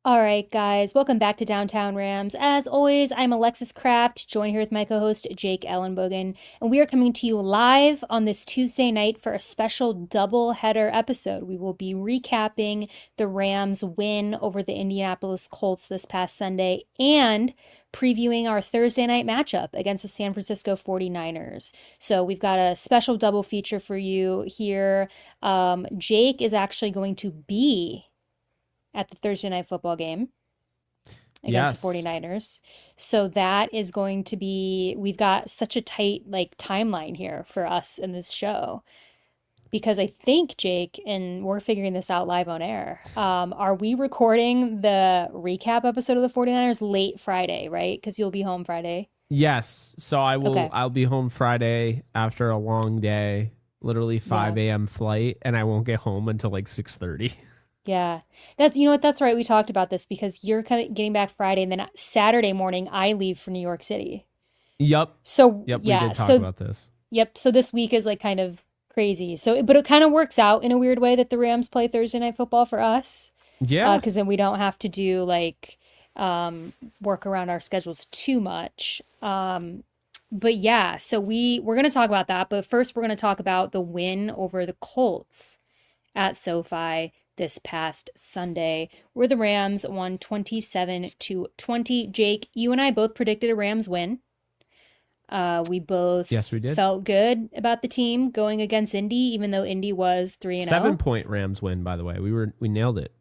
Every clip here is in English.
All right, guys, welcome back to Downtown Rams. As always, I'm Alexis Kraft, joined here with my co host, Jake Ellenbogen, and we are coming to you live on this Tuesday night for a special double header episode. We will be recapping the Rams' win over the Indianapolis Colts this past Sunday and previewing our Thursday night matchup against the San Francisco 49ers. So we've got a special double feature for you here. Jake is actually going to be at the Thursday night football game against the Yes. 49ers. So that is going to be we've got such a tight timeline here for us in this show because I think Jake and we're figuring this out live on air. Are we recording the recap episode of the 49ers late Friday, right? Cuz you'll be home Friday. Yes. So I will Okay. I'll be home Friday after a long day, literally Yeah. 5 a.m. flight, and I won't get home until like 6:30. Yeah. That's you know what that's right. We talked about this because you're kind of getting back Friday and then Saturday morning I leave for New York City. Yep. So, Yep, we yeah. did talk So about this. Yep. So this week is like kind of crazy. So, but it kind of works out in a weird way that the Rams play Thursday night football for us, Yeah. because then we don't have to do work around our schedules too much. But yeah, so we're gonna talk about that. But first, we're gonna talk about the win over the Colts at SoFi this past Sunday, where the Rams won 27-20. Jake, you and I both predicted a Rams win. We Yes, both we did. felt good about the team going against Indy, even though Indy was 3 and 0. 7-point Rams win, by the way. We nailed it.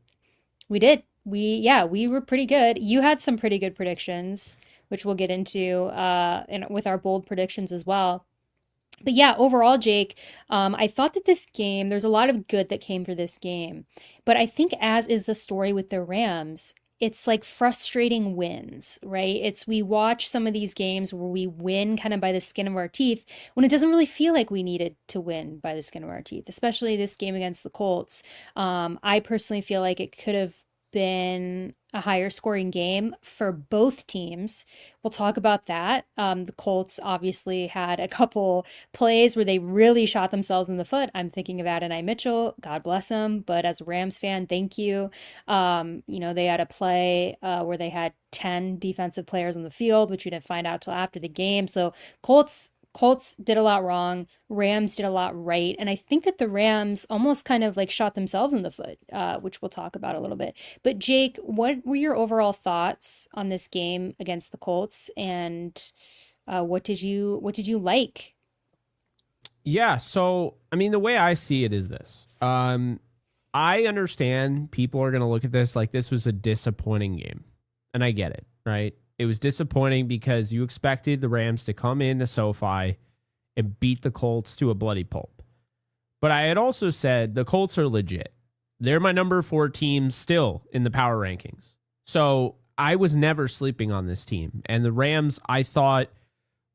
We did. We were pretty good. You had some pretty good predictions, which we'll get into and with our bold predictions as well. But yeah, overall, Jake, I thought that this game, there's a lot of good that came for this game. But I think, as is the story with the Rams, it's like frustrating wins, right? It's we watch some of these games where we win kind of by the skin of our teeth when it doesn't really feel like we needed to win by the skin of our teeth, especially this game against the Colts. I personally feel like it could have been a higher scoring game for both teams. We'll talk about that. The Colts obviously had a couple plays where they really shot themselves in the foot. I'm thinking of Adonai Mitchell, God bless him. But as a Rams fan, thank you. They had a play where they had 10 defensive players on the field, which we didn't find out till after the game. So Colts did a lot wrong. Rams did a lot right. And I think that the Rams almost kind of like shot themselves in the foot, which we'll talk about a little bit. But Jake, what were your overall thoughts on this game against the Colts? And what did you like? Yeah, so I mean the way I see it is this. I understand people are gonna look at this like this was a disappointing game. And I get it, right? It was disappointing because you expected the Rams to come into SoFi and beat the Colts to a bloody pulp. But I had also said the Colts are legit. They're my number 4 team still in the power rankings. So I was never sleeping on this team. And the Rams, I thought,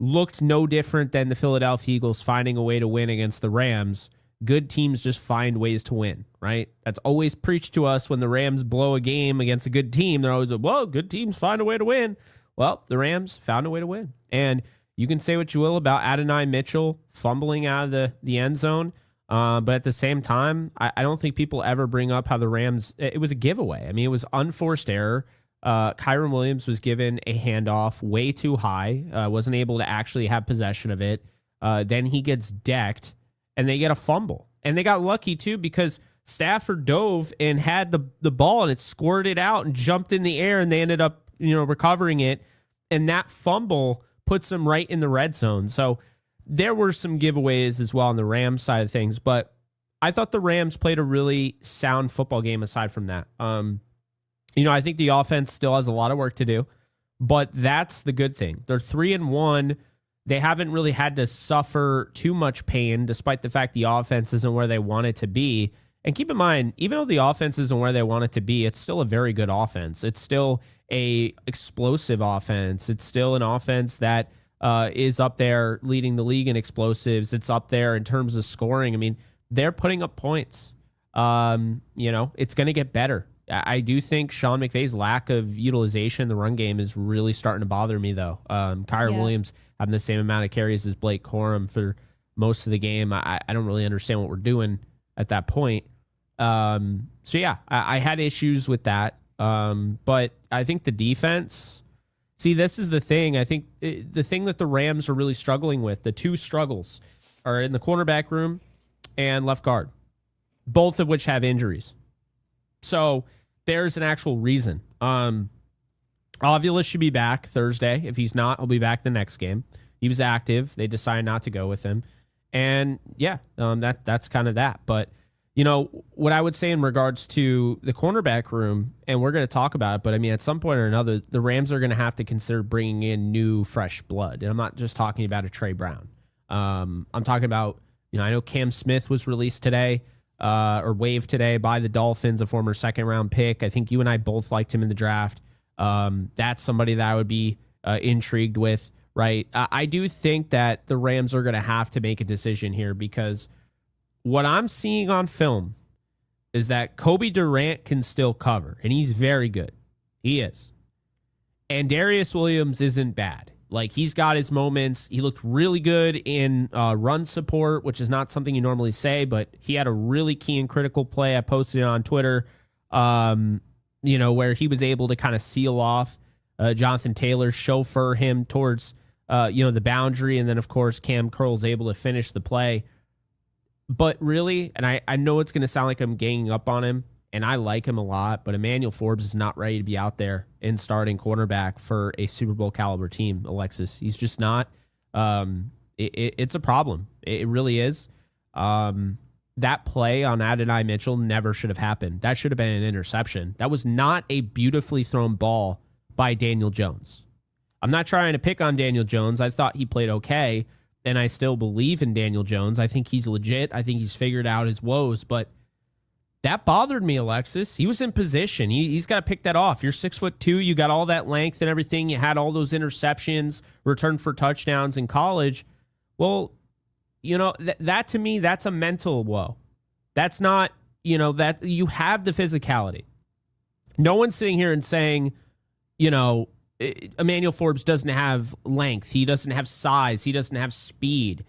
looked no different than the Philadelphia Eagles finding a way to win against the Rams. Good teams just find ways to win, right? That's always preached to us when the Rams blow a game against a good team. They're always like, well, good teams find a way to win. Well, the Rams found a way to win. And you can say what you will about Adonai Mitchell fumbling out of the end zone. But at the same time, I don't think people ever bring up how the Rams, it was a giveaway. I mean, it was unforced error. Kyron Williams was given a handoff way too high, wasn't able to actually have possession of it. Then he gets decked and they get a fumble. And they got lucky too because Stafford dove and had the ball and it squirted out and jumped in the air and they ended up, recovering it. And that fumble puts them right in the red zone. So there were some giveaways as well on the Rams side of things, but I thought the Rams played a really sound football game aside from that. I think the offense still has a lot of work to do, but that's the good thing. They're 3-1. They haven't really had to suffer too much pain, despite the fact the offense isn't where they want it to be. And keep in mind, even though the offense isn't where they want it to be, it's still a very good offense. It's still a explosive offense. It's still an offense that is up there leading the league in explosives. It's up there in terms of scoring. I mean, they're putting up points. It's going to get better. I do think Sean McVay's lack of utilization in the run game is really starting to bother me, though. Kyron Yeah. Williams having the same amount of carries as Blake Corum for most of the game. I don't really understand what we're doing at that point. So, yeah, I had issues with that. But I think the defense. See, this is the thing. I think the thing that the Rams are really struggling with, the two struggles, are in the cornerback room and left guard, both of which have injuries. So there's an actual reason. Ovulus should be back Thursday. If he's not, he'll be back the next game. He was active. They decided not to go with him. And yeah, that's kind of that. But, you know, what I would say in regards to the cornerback room, and we're going to talk about it, but I mean, at some point or another, the Rams are going to have to consider bringing in new, fresh blood. And I'm not just talking about a Trey Brown. I'm talking about, you know, I know Cam Smith was released today, or waived today by the Dolphins, a former second-round pick. I think you and I both liked him in the draft. That's somebody that I would be intrigued with, right? I do think that the Rams are going to have to make a decision here, because what I'm seeing on film is that Kobe Durant can still cover, and he's very good. He is. And Darius Williams isn't bad. Like, he's got his moments. He looked really good in run support, which is not something you normally say, but he had a really key and critical play. I posted it on Twitter, you know, where he was able to kind of seal off Jonathan Taylor, chauffeur him towards, you know, the boundary. And then, of course, Cam Curl's able to finish the play. But really, and I know it's going to sound like I'm ganging up on him, and I like him a lot, but Emmanuel Forbes is not ready to be out there in starting cornerback for a Super Bowl caliber team, Alexis. He's just not. It's a problem. It really is. That play on Adonai Mitchell never should have happened. That should have been an interception. That was not a beautifully thrown ball by Daniel Jones. I'm not trying to pick on Daniel Jones. I thought he played okay, and I still believe in Daniel Jones. I think he's legit. I think he's figured out his woes, but that bothered me, Alexis. He was in position. He's got to pick that off. You're 6'2". You got all that length and everything. You had all those interceptions, returned for touchdowns in college. Well, you know, that to me, that's a mental woe. That's not, you know, that you have the physicality. No one's sitting here and saying, you know, Emmanuel Forbes doesn't have length. He doesn't have size. He doesn't have speed.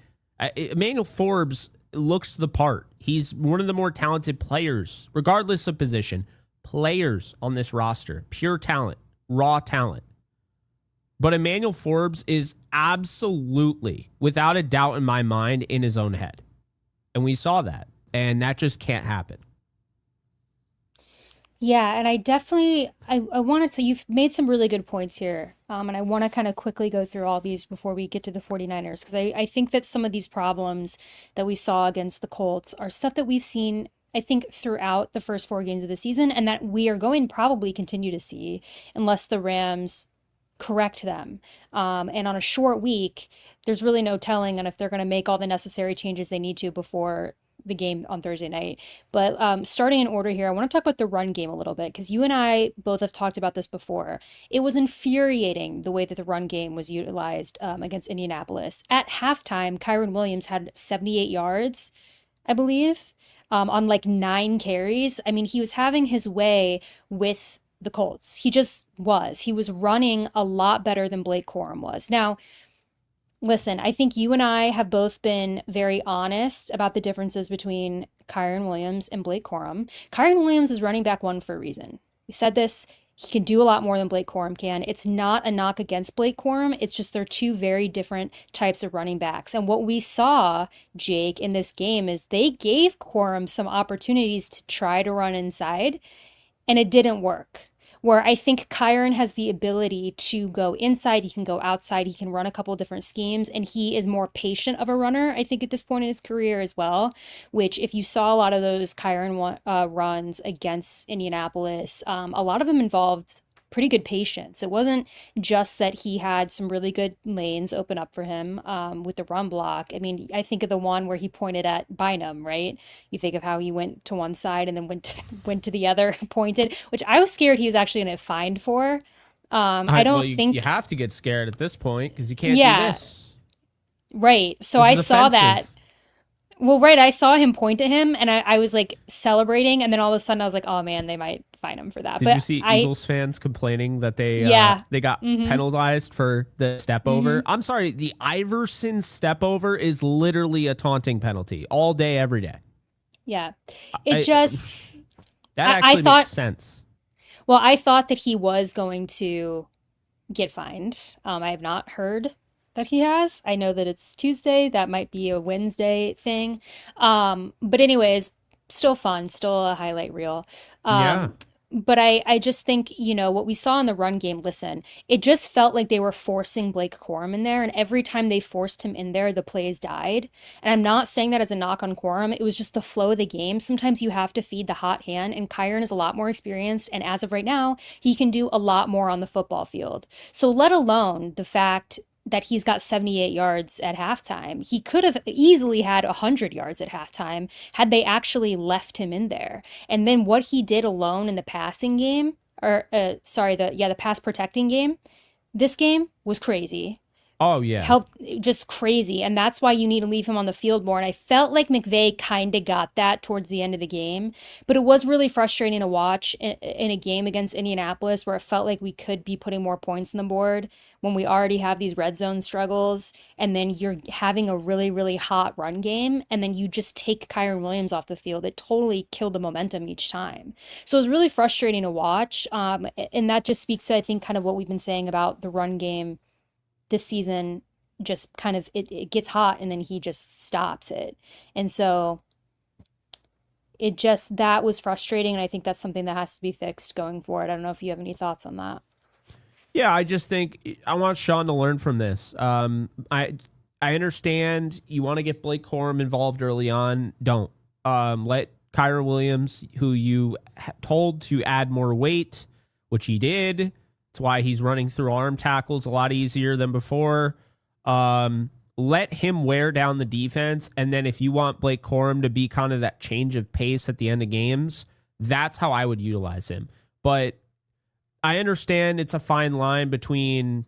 Emmanuel Forbes looks the part. He's one of the more talented players, regardless of position, players on this roster. Pure talent, raw talent. But Emmanuel Forbes is absolutely, without a doubt in my mind, in his own head. And we saw that. And that just can't happen. Yeah, and I definitely I wanted to you've made some really good points here. And I want to kind of quickly go through all these before we get to the 49ers, because I think that some of these problems that we saw against the Colts are stuff that we've seen, I think, throughout the first four games of the season, and that we are going to probably continue to see unless the Rams correct them. And on a short week, there's really no telling on if they're going to make all the necessary changes they need to before the game on Thursday night. But starting in order here, I want to talk about the run game a little bit, because you and I both have talked about this before. It was infuriating the way that the run game was utilized against Indianapolis. At halftime, Kyron Williams had 78 yards, I believe, on like 9 carries. I mean, he was having his way with the Colts. He just was. He was running a lot better than Blake Corum was. Now, listen, I think you and I have both been very honest about the differences between Kyron Williams and Blake Corum. Kyron Williams is running back one for a reason. We said this. He can do a lot more than Blake Corum can. It's not a knock against Blake Corum. It's just they're two very different types of running backs. And what we saw, Jake, in this game is they gave Corum some opportunities to try to run inside, and it didn't work. Where I think Kyron has the ability to go inside, he can go outside, he can run a couple different schemes, and he is more patient of a runner, I think, at this point in his career as well, which if you saw a lot of those Kyron runs against Indianapolis, a lot of them involved pretty good patience. It wasn't just that he had some really good lanes open up for him with the run block. I mean, I think of the one where he pointed at Bynum, right? You think of how he went to one side and then went to the other, pointed, which I was scared he was actually going to get fined for. I don't think you have to get scared at this point because you can't do this. Right. So This I is saw offensive. that. Well, right. I saw him point at him and I was like celebrating. And then all of a sudden I was like, oh man, they might fine him for that. Did But you see Eagles fans complaining that they got Mhm. penalized for the step over? I'm sorry, the Iverson step over is literally a taunting penalty all day, every day. Yeah. I- It just, That I actually thought, makes sense. Well, I thought that he was going to get fined. I have not heard that he has. I know that it's Tuesday. That might be a Wednesday thing. But anyways, still fun, still a highlight reel. Yeah. But I just think, what we saw in the run game, listen, it just felt like they were forcing Blake Corum in there. And every time they forced him in there, the plays died. And I'm not saying that as a knock on Corum. It was just the flow of the game. Sometimes you have to feed the hot hand, and Kyron is a lot more experienced. And as of right now, he can do a lot more on the football field. So let alone the fact that he's got 78 yards at halftime. He could have easily had 100 yards at halftime had they actually left him in there. And then what he did alone in the passing game, or sorry, the pass protecting game, this game was crazy. Oh yeah. Helped, just crazy. And that's why you need to leave him on the field more. And I felt like McVay kind of got that towards the end of the game. But it was really frustrating to watch in a game against Indianapolis where it felt like we could be putting more points on the board when we already have these red zone struggles. And then you're having a really, really hot run game. And then you just take Kyron Williams off the field. It totally killed the momentum each time. So it was really frustrating to watch. And that just speaks to, I think, kind of what we've been saying about the run game this season. Just kind of it gets hot and then he just stops it. And so that was frustrating, and I think that's something that has to be fixed going forward. I don't know if you have any thoughts on that. Yeah, I just think I want Sean to learn from this. I understand you want to get Blake Corum involved early on. Don't let Kyron Williams, who you told to add more weight, which he did. That's why he's running through arm tackles a lot easier than before. Let him wear down the defense, and then if you want Blake Corum to be kind of that change of pace at the end of games, that's how I would utilize him. But I understand it's a fine line between,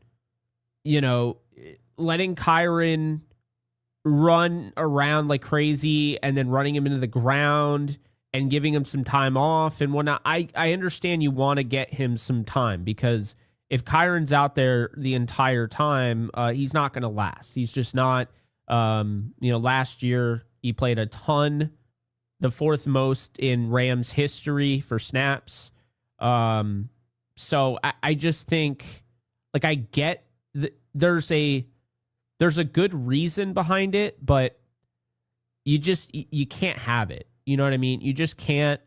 letting Kyron run around like crazy and then running him into the ground and giving him some time off and whatnot. I understand you want to get him some time because if Kyron's out there the entire time, he's not going to last. He's just not. Last year he played a ton, the fourth most in Rams history for snaps. So I just think, like, I get there's a good reason behind it, but you can't have it. You know what I mean? You just can't.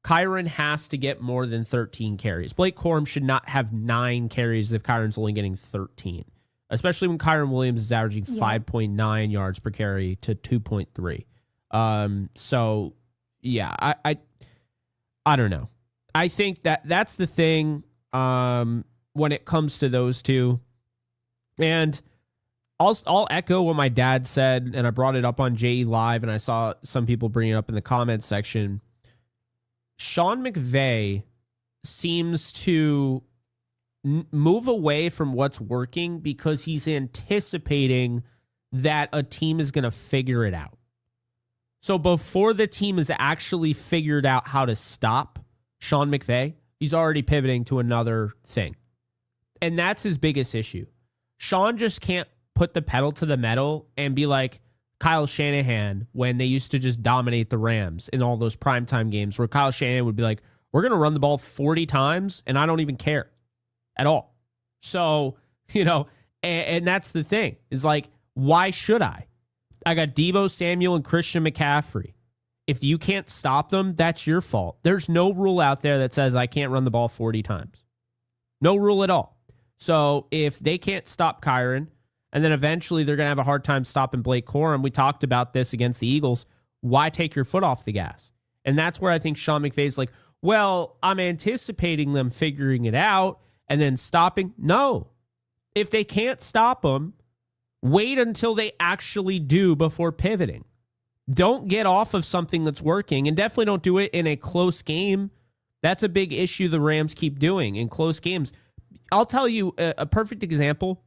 Kyron has to get more than 13 carries. Blake Corum should not have 9 carries if Kyron's only getting 13, especially when Kyron Williams is averaging 5.9 yards per carry to 2.3. So, yeah, I don't know. I think that's the thing when it comes to those two. And I'll echo what my dad said, and I brought it up on JE Live, and I saw some people bring it up in the comments section. Sean McVay seems to move away from what's working because he's anticipating that a team is going to figure it out. So before the team has actually figured out how to stop Sean McVay, he's already pivoting to another thing. And that's his biggest issue. Sean just can't put the pedal to the metal and be like Kyle Shanahan when they used to just dominate the Rams in all those primetime games where Kyle Shanahan would be like, we're going to run the ball 40 times and I don't even care at all. So, and that's the thing is like, why should I? I got Deebo Samuel and Christian McCaffrey. If you can't stop them, that's your fault. There's no rule out there that says I can't run the ball 40 times. No rule at all. So if they can't stop Kyron, and then eventually they're going to have a hard time stopping Blake Corum. We talked about this against the Eagles. Why take your foot off the gas? And that's where I think Sean McVay's like, well, I'm anticipating them figuring it out and then stopping. No. If they can't stop them, wait until they actually do before pivoting. Don't get off of something that's working, and definitely don't do it in a close game. That's a big issue the Rams keep doing in close games. I'll tell you a perfect example.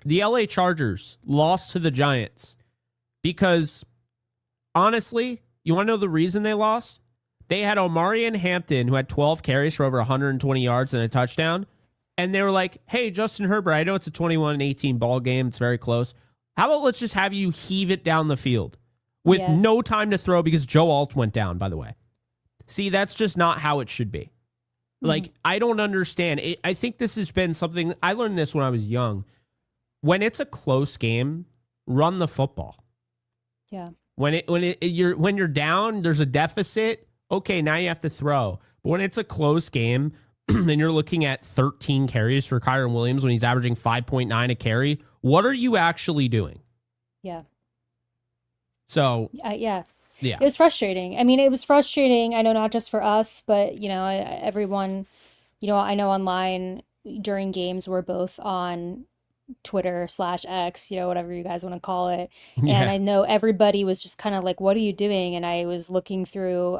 The LA Chargers lost to the Giants because, honestly, you want to know the reason they lost? They had Omarion Hampton, who had 12 carries for over 120 yards and a touchdown. And they were like, hey, Justin Herbert, I know it's a 21-18 ball game. It's very close. How about let's just have you heave it down the field with no time to throw because Joe Alt went down, by the way. See, that's just not how it should be. Mhm. Like, I don't understand. I think this has been something I learned this when I was young. When it's a close game, run the football. Yeah. When you're down, there's a deficit. Okay, now you have to throw. But when it's a close game and you're looking at 13 carries for Kyron Williams when he's averaging 5.9 a carry, what are you actually doing? Yeah. So, Yeah. yeah. It was frustrating. I mean, it was frustrating. I know not just for us, but everyone, I know online during games we're both on Twitter/X, whatever you guys want to call it. And Yeah. I know everybody was just kind of like, what are you doing? And I was looking through,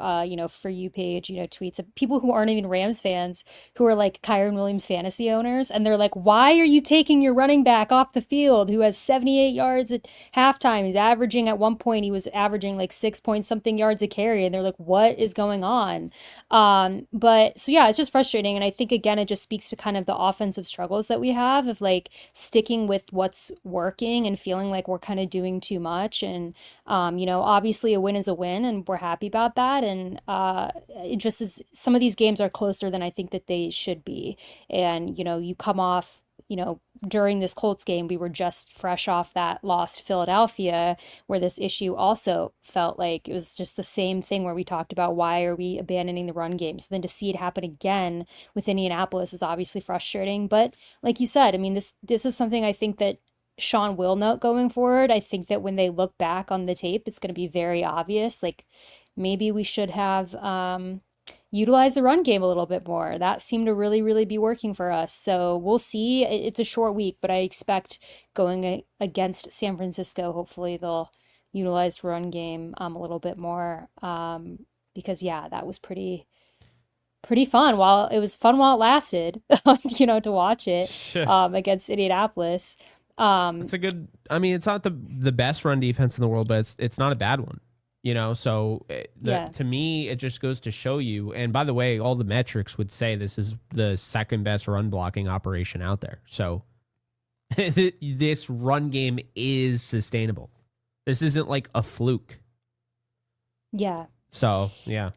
For You page, tweets of people who aren't even Rams fans who are like Kyron Williams fantasy owners. And they're like, why are you taking your running back off the field who has 78 yards at halftime? He's averaging at one point, he was averaging like 6 point something yards a carry. And they're like, what is going on? But so yeah, it's just frustrating. And I think again, it just speaks to kind of the offensive struggles that we have of like sticking with what's working and feeling like we're kind of doing too much. And obviously a win is a win, and we're happy about that. And it just is, some of these games are closer than I think that they should be. And you come off, during this Colts game, we were just fresh off that loss to Philadelphia, where this issue also felt like it was just the same thing where we talked about why are we abandoning the run game. So then to see it happen again with Indianapolis is obviously frustrating. But like you said, I mean, this is something I think that Sean will note going forward. I think that when they look back on the tape, it's going to be very obvious. Like maybe we should have utilize the run game a little bit more. That seemed to really, really be working for us. So we'll see. It's a short week, but I expect going against San Francisco, hopefully they'll utilize the run game a little bit more. Because yeah, that was pretty fun. While it was fun while it lasted, to watch it against Indianapolis. It's a good. I mean, it's not the best run defense in the world, but it's not a bad one. So Yeah. to me, it just goes to show you. And by the way, all the metrics would say this is the second best run blocking operation out there. So this run game is sustainable. This isn't like a fluke. Yeah. So yeah,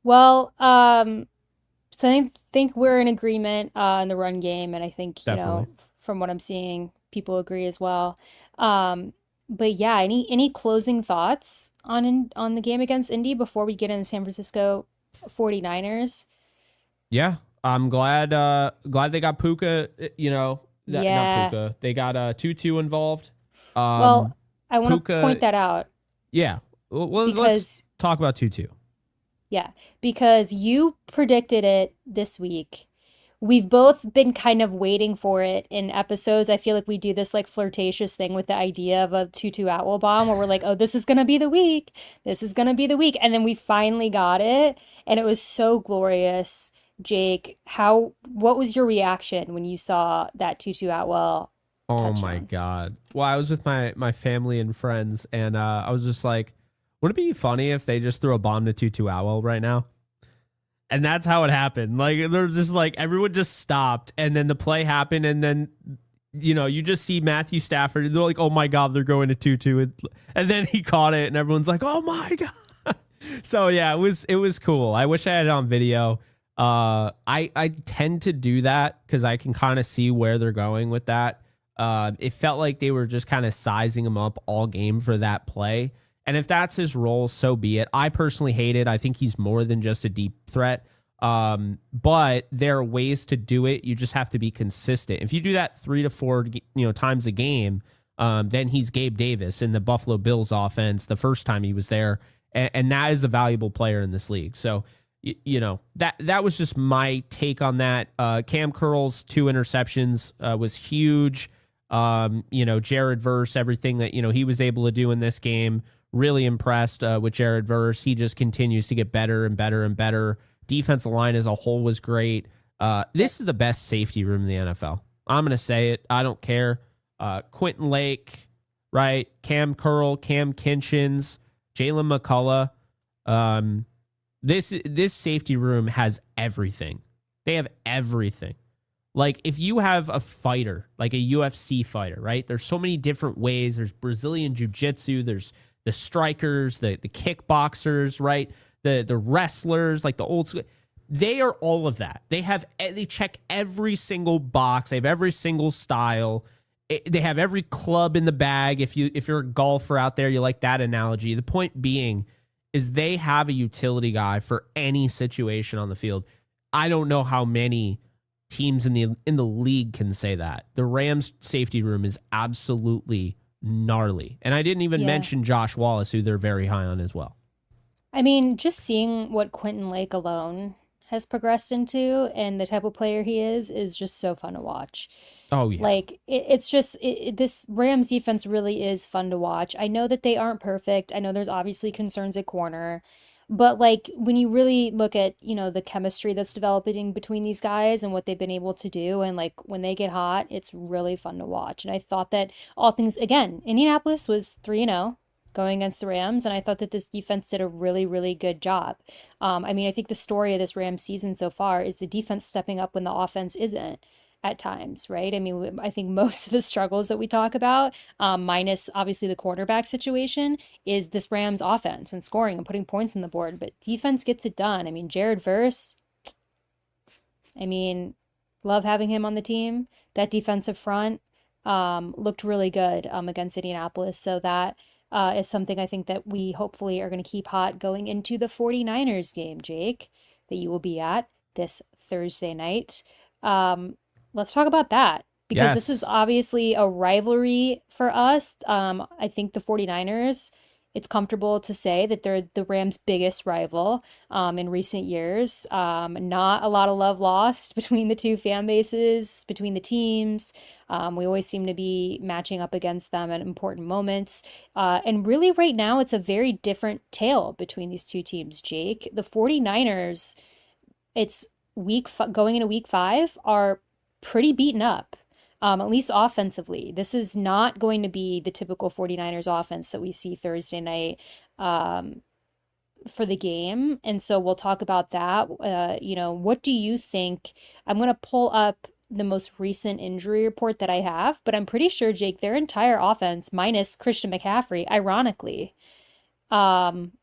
Well, so I think we're in agreement in the run game, and I think, definitely. from what I'm seeing, people agree as well. Um, but yeah, any closing thoughts on the game against Indy before we get into San Francisco 49ers? Yeah, I'm glad they got Puka. Not Yeah. Puka. They got Tutu involved. Well, Um, I want to point Puka. that out Yeah. Well, let's because talk about Tutu. yeah, because you predicted it this week. We've both been kind of waiting for it in episodes. I feel like we do this like flirtatious thing with the idea of a Tutu Atwell bomb where we're like, oh, this is going to be the week. This is going to be the week. And then we finally got it. And it was so glorious. Jake, what was your reaction when you saw that Tutu Atwell Oh my touchdown? god. Well, I was with my family and friends, and I was just like, wouldn't it be funny if they just threw a bomb to Tutu Atwell right now? And that's how it happened. Like they're just like everyone just stopped, and then the play happened, and then you just see Matthew Stafford, and they're like, oh my god, they're going to Tutu, and then he caught it, and everyone's like, oh my god. So yeah, it was cool. I wish I had it on video. I tend to do that because I can kind of see where they're going with that. It felt like they were just kind of sizing him up all game for that play. And if that's his role, so be it. I personally hate it. I think he's more than just a deep threat. But there are ways to do it. You just have to be consistent. If you do that 3 to 4, times a game, then he's Gabe Davis in the Buffalo Bills offense the first time he was there. And that is a valuable player in this league. So, that was just my take on that. Cam Curl's 2 interceptions was huge. Jared Verse, everything that, he was able to do in this game. Really impressed with Jared Verse. He just continues to get better and better and better. Defensive line as a whole was great. This is the best safety room in the NFL. I'm going to say it. I don't care. Quentin Lake, right? Cam Curl, Cam Kinchins, Jalen McCullough. This safety room has everything. They have everything. Like if you have a fighter, like a UFC fighter, right? There's so many different ways. There's Brazilian jiu-jitsu. There's the strikers, the kickboxers, right? The wrestlers, like the old school. They are all of that. They check every single box. They have every single style. They have every club in the bag. If you're a golfer out there, you like that analogy. The point being is they have a utility guy for any situation on the field. I don't know how many teams in the league can say that. The Rams safety room is absolutely gnarly. And I didn't even Yeah. mention Josh Wallace, who they're very high on as well. I mean, just seeing what Quentin Lake alone has progressed into and the type of player he is just so fun to watch. Oh yeah. Like it's just this Rams defense really is fun to watch. I know that they aren't perfect. I know there's obviously concerns at corner, but like when you really look at, the chemistry that's developing between these guys and what they've been able to do and like when they get hot, it's really fun to watch. And I thought that all things again, Indianapolis was 3-0 going against the Rams, and I thought that this defense did a really, really good job. I mean, I think the story of this Rams season so far is the defense stepping up when the offense isn't at times, right? I mean, I think most of the struggles that we talk about, minus obviously the quarterback situation, is this Rams offense and scoring and putting points on the board. But defense gets it done. I mean, Jared Verse, I mean, love having him on the team. That defensive front looked really good against Indianapolis. So that is something I think that we hopefully are going to keep hot going into the 49ers game, Jake, that you will be at this Thursday night. Let's talk about that because this is Yes. obviously a rivalry for us. I think the 49ers, it's comfortable to say that they're the Rams' biggest rival in recent years. Not a lot of love lost between the two fan bases, between the teams. We always seem to be matching up against them at important moments. And really, right now, it's a very different tale between these two teams, Jake. The 49ers, it's going into week 5, are pretty beaten up, at least offensively. This is not going to be the typical 49ers offense that we see Thursday night for the game. And so we'll talk about that. What do you think? I'm going to pull up the most recent injury report that I have, but I'm pretty sure, Jake, their entire offense, minus Christian McCaffrey, ironically, um,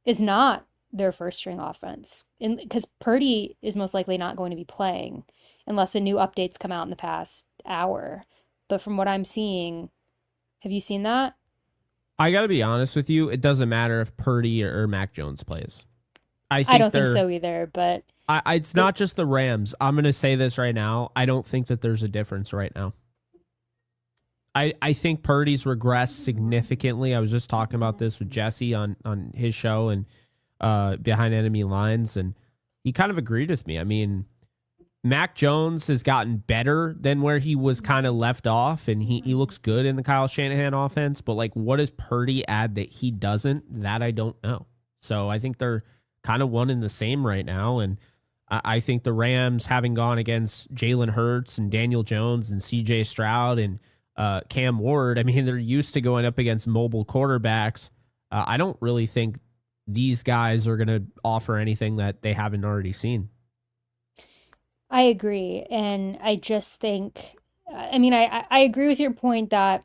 is not their first string offense. And because Purdy is most likely not going to be playing unless a new updates come out in the past hour. But from what I'm seeing, have you seen that? I got to be honest with you. It doesn't matter if Purdy or Mac Jones plays. I I think don't think they're. so either, but It's it, not just the Rams. I'm going to say this right now. I don't think that there's a difference right now. I think Purdy's regressed significantly. I was just talking about this with Jesse on his show and Behind Enemy Lines, and he kind of agreed with me. I mean, Mac Jones has gotten better than where he was kind of left off, and he looks good in the Kyle Shanahan offense. But like, what does Purdy add that he doesn't? That I don't know. So I think they're kind of one and the same right now, and I think the Rams, having gone against Jalen Hurts and Daniel Jones and C.J. Stroud and Cam Ward, I mean, they're used to going up against mobile quarterbacks. I don't really think these guys are going to offer anything that they haven't already seen. I agree. And I just think, I mean, I agree with your point that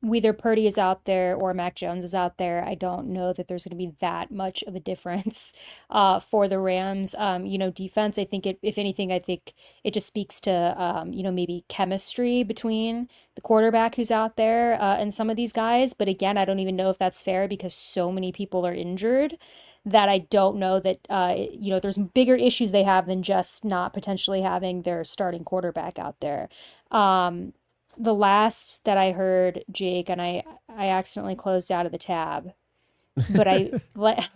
whether Purdy is out there or Mac Jones is out there, I don't know that there's going to be that much of a difference for the Rams. Defense, I think if anything, I think it just speaks to, maybe chemistry between the quarterback who's out there and some of these guys. But again, I don't even know if that's fair because so many people are injured that I don't know that, there's bigger issues they have than just not potentially having their starting quarterback out there. Um, the last that I heard, Jake, and I accidentally closed out of the tab, but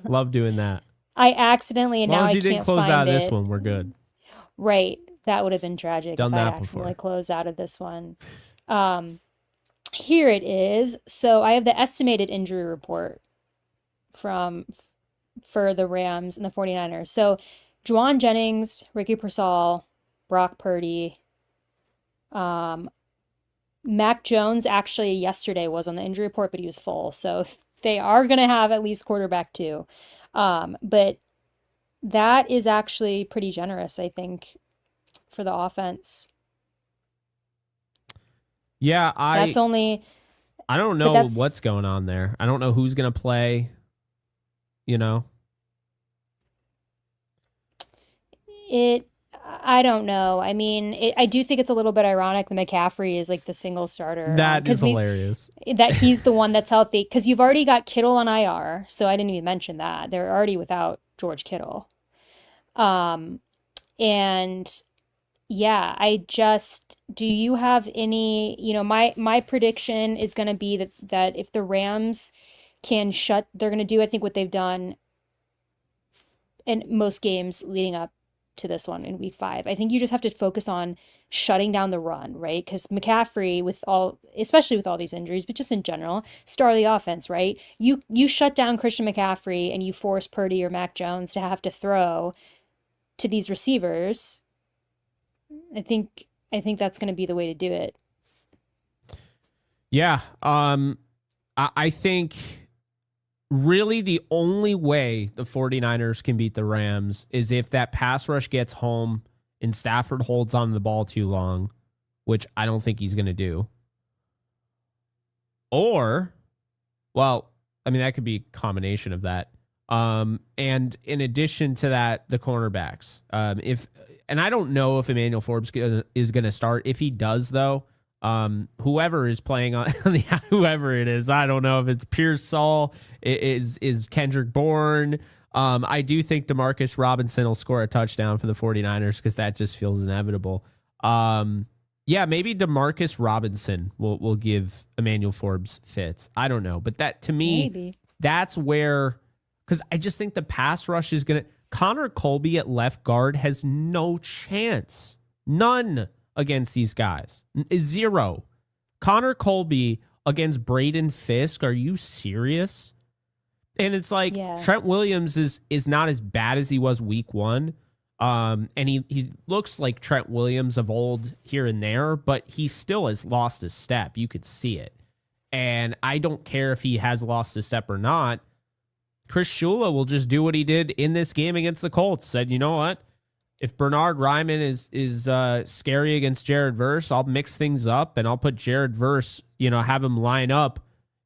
Love doing that. I accidentally, As and long now as I you didn't can't close out find of this it. one, we're good. Right. That would have been tragic Done if I that accidentally before. closed out of this one. Um, Here it is. So I have the estimated injury report from for the Rams and the 49ers. So Juwan Jennings, Ricky Pearsall, Brock Purdy, um, Mac Jones actually yesterday was on the injury report, but he was full. So they are going to have at least quarterback two. But that is actually pretty generous, I think, for the offense. Yeah, That's only, I don't but know what's that's, going on there. I don't know who's going to play, you know. It, I don't know. I mean, I do think it's a little bit ironic that McCaffrey is like the single starter That is because hilarious. that he's the one that's healthy because you've already got Kittle on IR, so I didn't even mention that they're already without George Kittle. Um, and yeah, I just do you have any, my prediction is going to be that if the Rams can shut, they're going to do I think what they've done in most games leading up to this one in week 5. I think you just have to focus on shutting down the run, right? Because McCaffrey, with all, especially with all these injuries, but just in general, star of the offense, right? You shut down Christian McCaffrey and you force Purdy or Mac Jones to have to throw to these receivers. I think that's going to be the way to do it. Yeah. I think really the only way the 49ers can beat the Rams is if that pass rush gets home and Stafford holds on to the ball too long, which I don't think he's going to do. Or, well, I mean, that could be a combination of that. And in addition to that, the cornerbacks. And I don't know if Emmanuel Forbes is going to start. If he does, though, whoever is playing on whoever it is, I don't know if it's Pearsall, is Kendrick Bourne. I do think Demarcus Robinson will score a touchdown for the 49ers because that just feels inevitable. Yeah, maybe Demarcus Robinson will give Emmanuel Forbes fits. I don't know. But that, to me, Maybe. that's where, because I just think the pass rush is going to, Connor Colby at left guard has no chance. None against these guys. Zero. Connor Colby against Braden Fisk. Are you serious? And it's like Yeah. Trent Williams is not as bad as he was week 1. And he looks like Trent Williams of old here and there, but he still has lost a step. You could see it. And I don't care if he has lost a step or not. Chris Shula will just do what he did in this game against the Colts. Said, you know what? If Bernard Ryman is scary against Jared Verse, I'll mix things up and I'll put Jared Verse, have him line up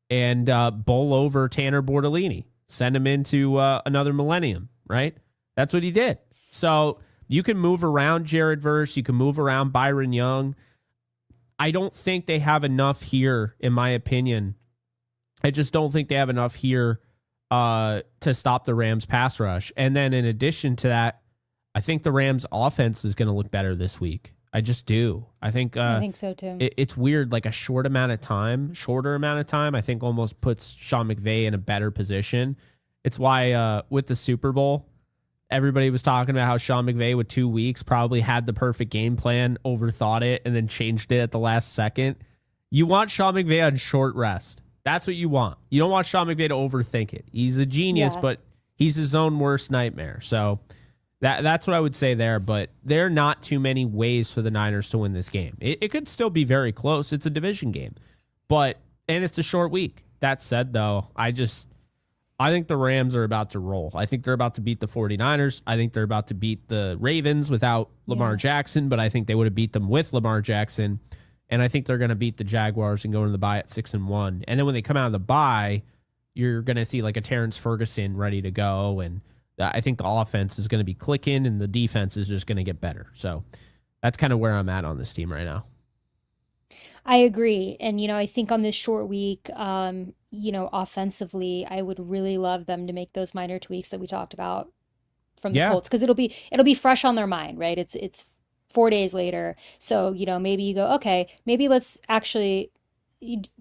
and bowl over Tanner Bortolini. Send him into another millennium, right? That's what he did. So you can move around Jared Verse. You can move around Byron Young. I don't think they have enough here, in my opinion. I just don't think they have enough here to stop the Rams pass rush. And then in addition to that, I think the Rams offense is going to look better this week. I just do. I think So too. it's weird. Like a shorter amount of time, I think almost puts Sean McVay in a better position. It's why with the Super Bowl, everybody was talking about how Sean McVay with 2 weeks probably had the perfect game plan, overthought it, and then changed it at the last second. You want Sean McVay on short rest. That's what you want. You don't want Sean McVay to overthink it. He's a genius, Yeah. but he's his own worst nightmare. So that's what I would say there. But there are not too many ways for the Niners to win this game. It could still be very close. It's a division game. And it's a short week. That said, though, I think the Rams are about to roll. I think they're about to beat the 49ers. I think they're about to beat the Ravens without Lamar Jackson, but I think they would have beat them with Lamar Jackson. And I think they're going to beat the Jaguars and go into the bye at 6-1. And then when they come out of the bye, you're going to see like a Terrence Ferguson ready to go. And I think the offense is going to be clicking and the defense is just going to get better. So that's kind of where I'm at on this team right now. I agree. And, I think on this short week, offensively, I would really love them to make those minor tweaks that we talked about from the Yeah. Colts because it'll be fresh on their mind, right? It's 4 days later. So, maybe you go, okay, maybe let's actually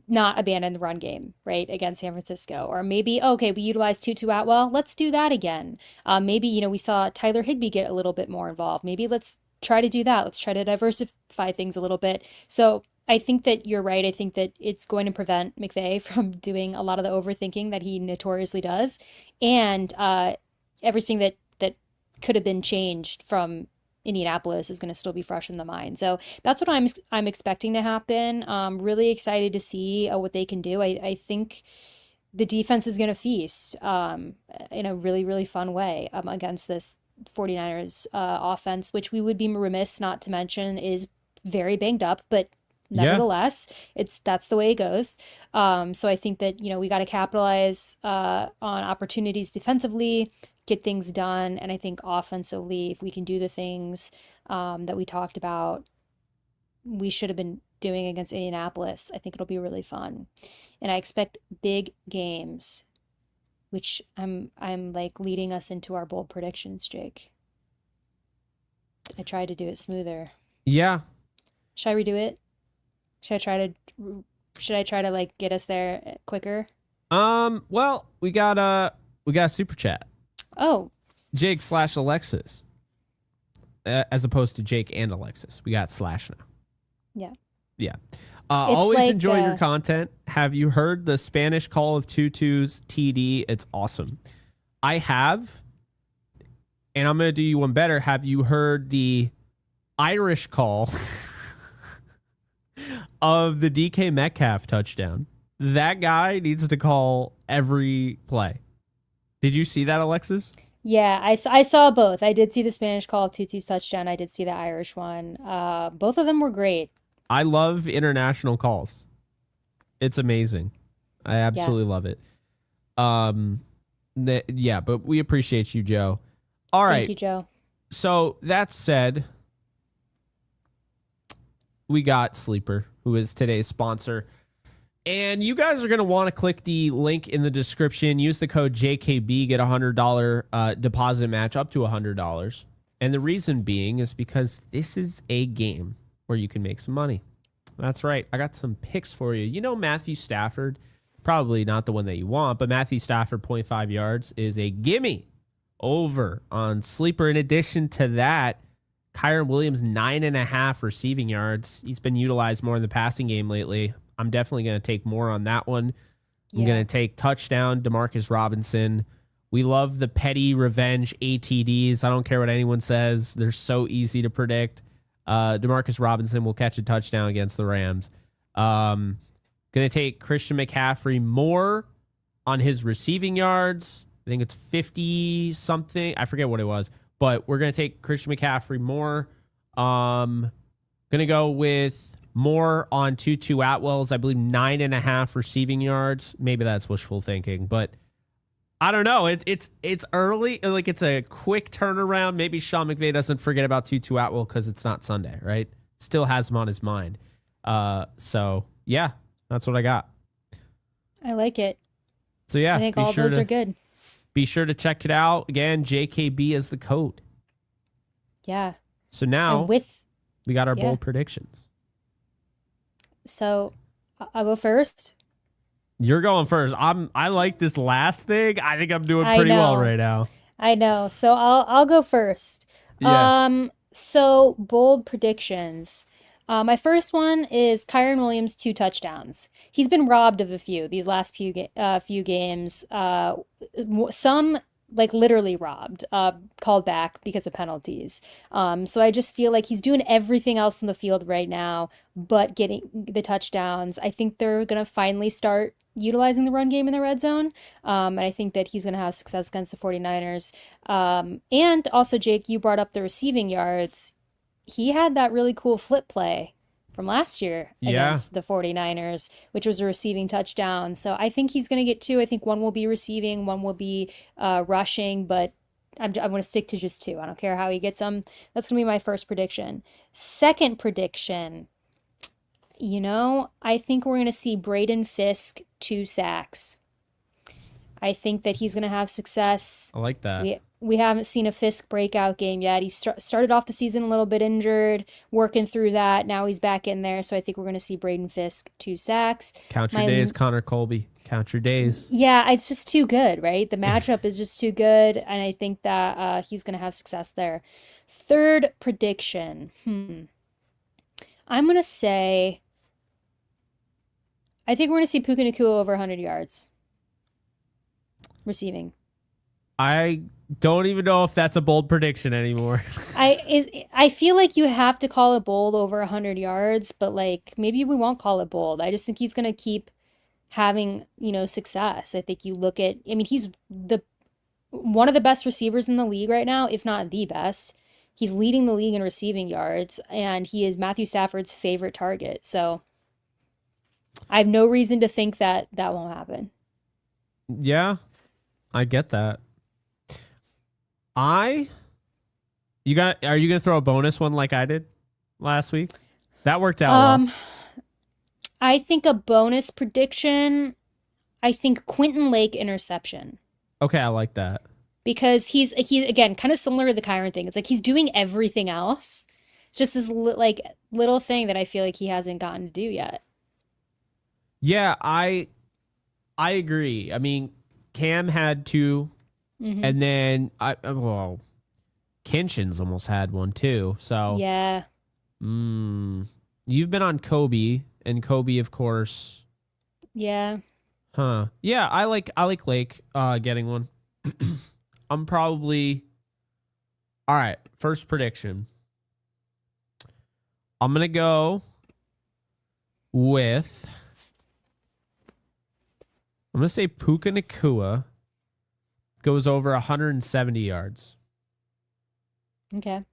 not abandon the run game, right, against San Francisco. Or maybe, okay, we utilized Tutu Atwell. Let's do that again. Maybe, we saw Tyler Higbee get a little bit more involved. Maybe let's try to do that. Let's try to diversify things a little bit. So I think that you're right. I think that it's going to prevent McVay from doing a lot of the overthinking that he notoriously does. And everything that could have been changed from Indianapolis is going to still be fresh in the mind. So that's what I'm expecting to happen. Really excited to see what they can do. I think the defense is going to feast in a really, really fun way against this 49ers offense, which we would be remiss not to mention is very banged up, but nevertheless, that's the way it goes. So I think that, we got to capitalize on opportunities defensively, get things done. And I think offensively, if we can do the things that we talked about, we should have been doing against Indianapolis, I think it'll be really fun. And I expect big games, which I'm like leading us into our bold predictions, Jake. I tried to do it smoother. Yeah. Should I redo it? Should I try to like get us there quicker? Well, we got a super chat. Oh, Jake/Alexis. As opposed to Jake and Alexis. We got slash now. yeah. Yeah. It's Always like enjoy your content. Have you heard the Spanish call of tutus TD? It's awesome. I have, and I'm going to do you one better. Have you heard the Irish call of the DK Metcalf touchdown? That guy needs to call every play. Did you see that, Alexis? Yeah, I saw both. I did see the Spanish call of Tutu's touchdown. I did see the Irish one. Both of them were great. I love international calls. It's amazing. I Yeah. absolutely love it. Yeah, but we appreciate you, Joe. All Thank right. you, Joe. So that said, we got Sleeper, who is today's sponsor. And you guys are going to want to click the link in the description. Use the code JKB, get a $100 deposit match up to $100. And the reason being is because this is a game where you can make some money. That's right. I got some picks for you. You know Matthew Stafford, probably not the one that you want, but Matthew Stafford, 0.5 yards, is a gimme over on Sleeper. In addition to that, Kyron Williams, 9.5 receiving yards. He's been utilized more in the passing game lately. I'm definitely going to take more on that one. I'm Yeah. going to take touchdown, Demarcus Robinson. We love the petty revenge ATDs. I don't care what anyone says. They're so easy to predict. Demarcus Robinson will catch a touchdown against the Rams. Going to take Christian McCaffrey more on his receiving yards. I think it's 50 something. I forget what it was, but we're going to take Christian McCaffrey more. Going to go with more on Tutu Atwell's, I believe, 9.5 receiving yards. Maybe that's wishful thinking, but I don't know. It's early. Like, it's a quick turnaround. Maybe Sean McVay doesn't forget about Tutu Atwell because it's not Sunday, right? Still has him on his mind. So yeah, that's what I got. I like it. So yeah, I think all those are good. be sure to check it out. Again, JKB is the code. Yeah. So now And with we got our yeah. bold predictions. So I'll go first. You're going first. I like this last thing. I think I'm doing I pretty well know. right now. I know. So I'll go first. Yeah. So bold predictions. My first one is Kyron Williams 2 touchdowns. He's been robbed of a few these last few games. Some like literally robbed, called back because of penalties. So I just feel like he's doing everything else in the field right now, but getting the touchdowns. I think they're gonna finally start utilizing the run game in the red zone. And I think that he's going to have success against the 49ers. And also, Jake, you brought up the receiving yards. He had that really cool flip play from last year Yeah. against the 49ers, which was a receiving touchdown. So I think he's going to get two. I think one will be receiving, one will be rushing, but I'm going to stick to just two. I don't care how he gets them. That's going to be my first prediction. Second prediction. I think we're going to see Braden Fisk 2 sacks. I think that he's going to have success. I like that. We haven't seen a Fisk breakout game yet. He started off the season a little bit injured, working through that. Now he's back in there, so I think we're going to see Braden Fisk 2 sacks. Count your days, Connor Colby. Count your days. Yeah, it's just too good, right? The matchup is just too good, and I think that he's going to have success there. Third prediction. I'm going to say I think we're going to see Puka Nacua over 100 yards receiving. I don't even know if that's a bold prediction anymore. I feel like you have to call it bold over 100 yards, but like maybe we won't call it bold. I just think he's going to keep having, success. I think he's one of the best receivers in the league right now, if not the best. He's leading the league in receiving yards, and he is Matthew Stafford's favorite target. So I have no reason to think that won't happen. Yeah, I get that. I are you gonna throw a bonus one like I did last week? That worked out well. Um, I think a bonus prediction. I think Quentin Lake interception Okay, I like that. because he again kind of similar to the Kyron thing. It's like he's doing everything else. It's just this like little thing that I feel like he hasn't gotten to do yet. Yeah, I agree. I mean, Cam had two, Hmm. and then well, Kinchin's almost had one too. So, Yeah, you've been on Kobe, and Kobe, of course. yeah. Huh? Yeah, I like Lake getting one. I'm probably all right. First prediction. I'm gonna go with. I'm gonna say Puka Nakua goes over 170 yards. Okay.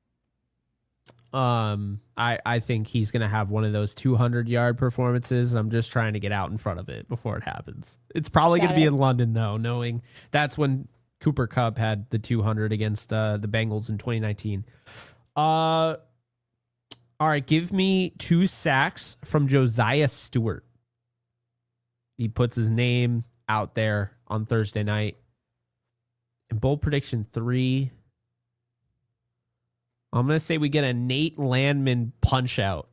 I think he's gonna have one of those 200-yard performances. I'm just trying to get out in front of it before it happens. It's probably Got gonna be it. in London though, knowing that's when Cooper Kupp had the 200 against the Bengals in 2019. All right, give me 2 sacks from Josiah Stewart. He puts his name out there on Thursday night. And bold prediction 3. I'm going to say we get a Nate Landman punch out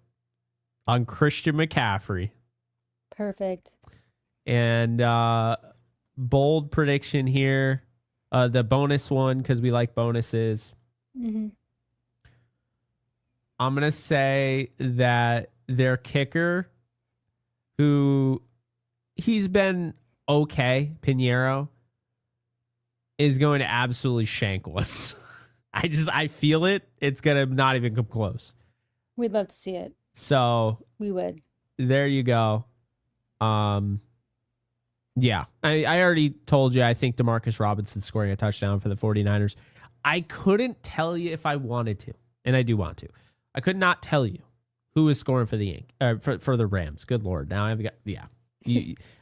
on Christian McCaffrey. Perfect. And bold prediction here, the bonus one, because we like bonuses. Hmm. I'm going to say that their kicker, who he's been okay, Pinheiro, is going to absolutely shank one. I feel it. It's going to not even come close. We'd love to see it. So We would. there you go. Yeah, I already told you I think Demarcus Robinson's scoring a touchdown for the 49ers. I couldn't tell you if I wanted to, and I do want to. I could not tell you who is scoring for the for the Rams. Good Lord. Now I've got, yeah.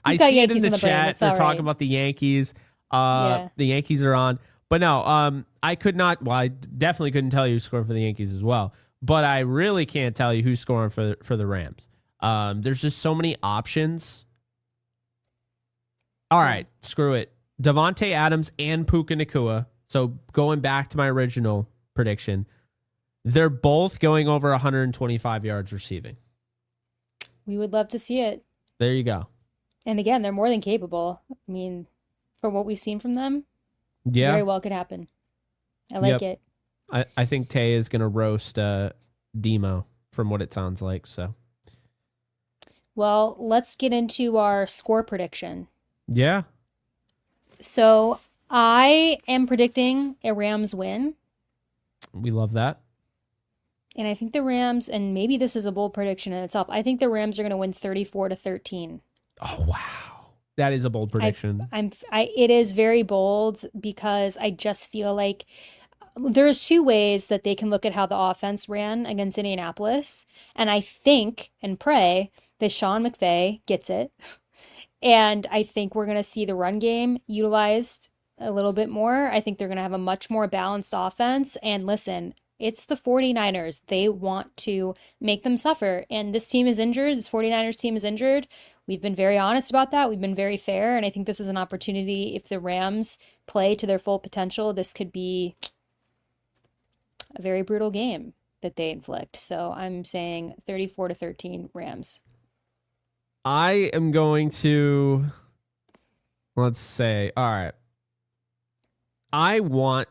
I got see it in Yankees the in the brain. chat. It's They're all talking right. about the Yankees. Yeah. The Yankees are on. But no, I could not. Well, I definitely couldn't tell you who's scoring for the Yankees as well. But I really can't tell you who's scoring for the Rams. There's just so many options. All right, screw it. Devontae Adams and Puka Nakua. So going back to my original prediction, they're both going over 125 yards receiving. We would love to see it. There you go. And again, they're more than capable. I mean, from what we've seen from them, Yeah. very well could happen. I like it. I think Tay is going to roast Demo from what it sounds like. So, Well, let's get into our score prediction. yeah. So I am predicting a Rams win. We love that. And I think the Rams, and maybe this is a bold prediction in itself, I think the Rams are going to win 34-13. Oh, wow. That is a bold prediction. It is very bold because I just feel like there's two ways that they can look at how the offense ran against Indianapolis. And I think and pray that Sean McVay gets it. And I think we're going to see the run game utilized a little bit more. I think they're going to have a much more balanced offense. And listen, it's the 49ers. They want to make them suffer. And this team is injured. This 49ers team is injured. We've been very honest about that. We've been very fair. And I think this is an opportunity. If the Rams play to their full potential, this could be a very brutal game that they inflict. So I'm saying 34-13 Rams. I am going to, let's say, all right. I want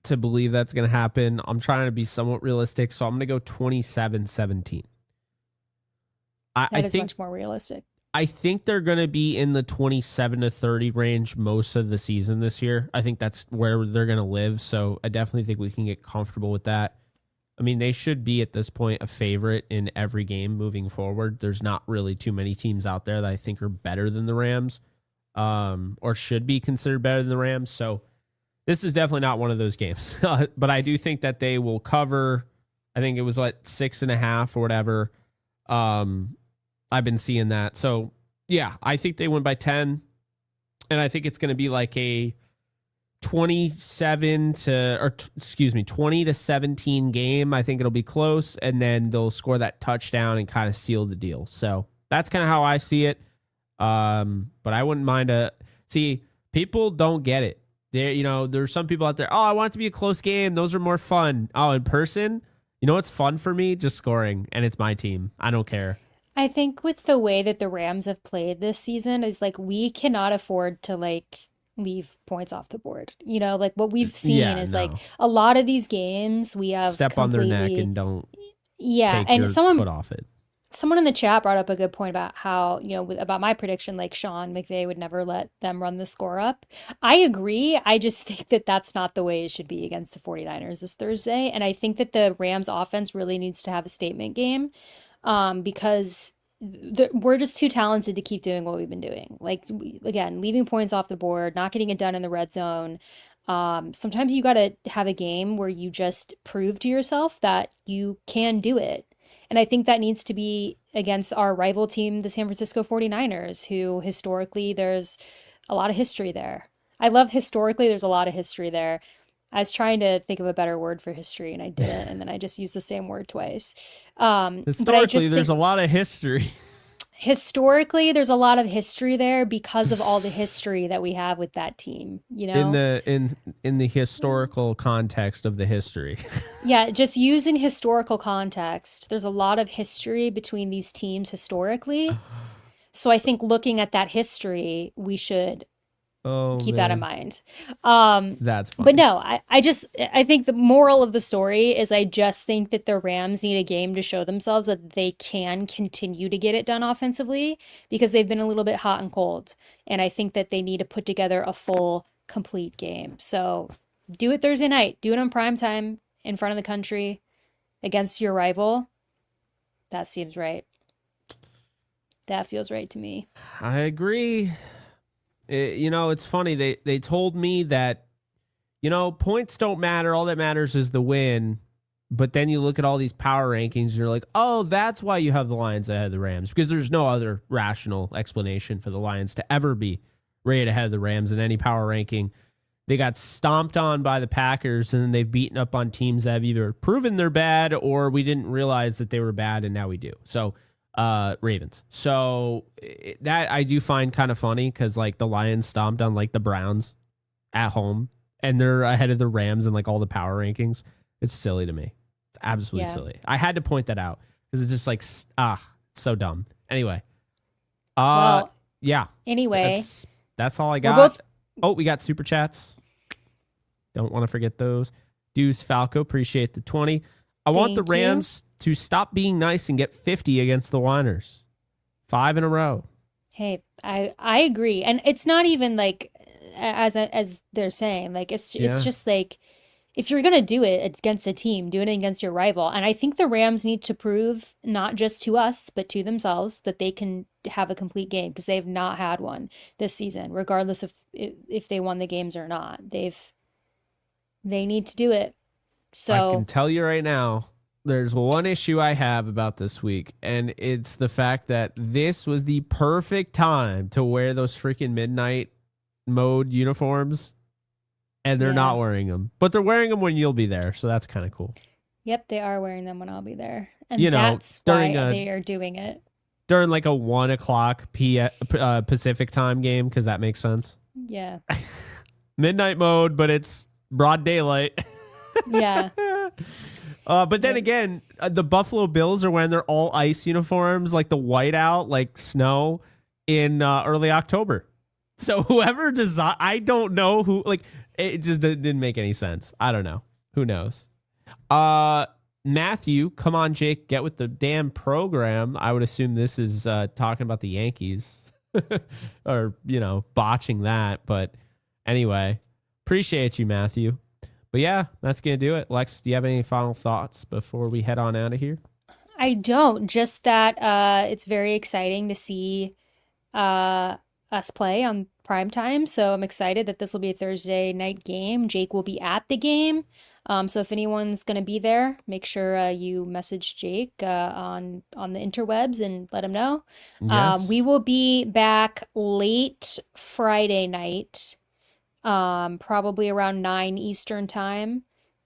to believe that's going to happen. I'm trying to be somewhat realistic, so I'm going to go 27-17. That I is think much more realistic. I think they're going to be in the 27-30 range most of the season this year. I think that's where they're going to live, so I definitely think we can get comfortable with that. I mean, they should be at this point a favorite in every game moving forward. There's not really too many teams out there that I think are better than the Rams, or should be considered better than the Rams. So this is definitely not one of those games. But I do think that they will cover. I think it was like 6.5 or whatever. I've been seeing that. So yeah, I think they win by 10, and I think it's going to be like a 27 to, excuse me, 20 to 17 game. I think it'll be close, and then they'll score that touchdown and kind of seal the deal. So that's kind of how I see it. But I wouldn't mind see, people don't get it. There's some people out there, oh, I want it to be a close game. Those are more fun. Oh, in person, you know what's fun for me? Just scoring, and it's my team. I don't care. I think with the way that the Rams have played this season is like we cannot afford to like leave points off the board. Like what we've seen Yeah, is like no. a lot of these games we have Step on their neck completely, and don't yeah. take And your foot off it. someone in the chat brought up a good point about how, about my prediction, like Sean McVay would never let them run the score up. I agree. I just think that that's not the way it should be against the 49ers this Thursday. And I think that the Rams offense really needs to have a statement game, because we're just too talented to keep doing what we've been doing. Like, again, leaving points off the board, not getting it done in the red zone. Sometimes you got to have a game where you just prove to yourself that you can do it. And I think that needs to be against our rival team, the San Francisco 49ers, who historically there's a lot of history there. I love historically, there's a lot of history there. I was trying to think of a better word for history and I didn't. And then I just used the same word twice. But I Historically, just there's think a lot of history historically, there's a lot of history there because of all the history that we have with that team, in the historical context of the history. Yeah, just using historical context, there's a lot of history between these teams historically. So I think looking at that history, we should Oh keep that in man, mind. that's But funny. no, I think the moral of the story is I just think that the Rams need a game to show themselves that they can continue to get it done offensively because they've been a little bit hot and cold. And I think that they need to put together a full, complete game. So do it Thursday night. Do it on prime time in front of the country against your rival. That seems right. That feels right to me. I agree. It's funny. They told me that, points don't matter. All that matters is the win. But then you look at all these power rankings and you're like, oh, that's why you have the Lions ahead of the Rams, because there's no other rational explanation for the Lions to ever be rated ahead of the Rams in any power ranking. They got stomped on by the Packers, and then they've beaten up on teams that have either proven they're bad or we didn't realize that they were bad, and now we do. So, Ravens. So that I do find kind of funny because like the Lions stomped on like the Browns at home, and they're ahead of the Rams in like all the power rankings. It's silly to me. It's absolutely Yeah. silly. I had to point that out because it's just like so dumb. Anyway, Well, yeah, anyway, that's all I we're got. both Oh, we got super chats. Don't want to forget those. Deuce Falco, appreciate the 20. I want the thank you. Rams to stop being nice and get 50 against the Niners. 5 in a row. Hey, I agree. And it's not even like as they're saying, like it's Yeah. just like if you're gonna do it against a team, do it against your rival. And I think the Rams need to prove not just to us, but to themselves that they can have a complete game because they've not had one this season, regardless of if they won the games or not. They need to do it. I can So, tell you right now, there's one issue I have about this week, and it's the fact that this was the perfect time to wear those freaking midnight mode uniforms, and they're yeah. not wearing them. But they're wearing them when you'll be there, so that's kind of cool. Yep, they are wearing them when I'll be there. You And know, that's during why a they are doing it. during like a 1 o'clock Pacific time game, because that makes sense. Yeah. Midnight mode, but it's broad daylight. Yeah. But then Yep. again, the Buffalo Bills are wearing their all ice uniforms, like the whiteout, like snow, in early October. So whoever designed, I don't know who, like, it just didn't make any sense. I don't know. Who knows? Matthew, come on, Jake, get with the damn program. I would assume this is talking about the Yankees or, botching that. But anyway, appreciate you, Matthew. But yeah, that's going to do it. Lex, do you have any final thoughts before we head on out of here? I don't. Just that it's very exciting to see us play on prime time. So I'm excited that this will be a Thursday night game. Jake will be at the game. So if anyone's going to be there, make sure you message Jake on the interwebs and let him know. Yes. We will be back late Friday night. probably around 9 Eastern time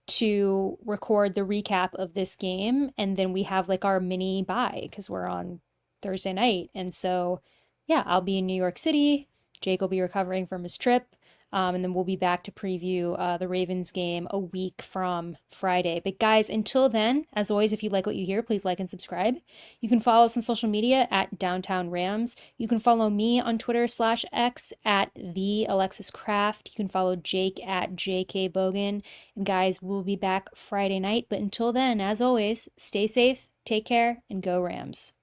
to record the recap of this game. And then we have like our mini bye because we're on Thursday night. And so, yeah, I'll be in New York City. Jake will be recovering from his trip. And then we'll be back to preview the Ravens game a week from Friday. But guys, until then, as always, if you like what you hear, please like and subscribe. You can follow us on social media at Downtown Rams. You can follow me on Twitter/X at the Alexis Craft. You can follow Jake at JK Bogan. And guys, we'll be back Friday night. But until then, as always, stay safe, take care, and go Rams.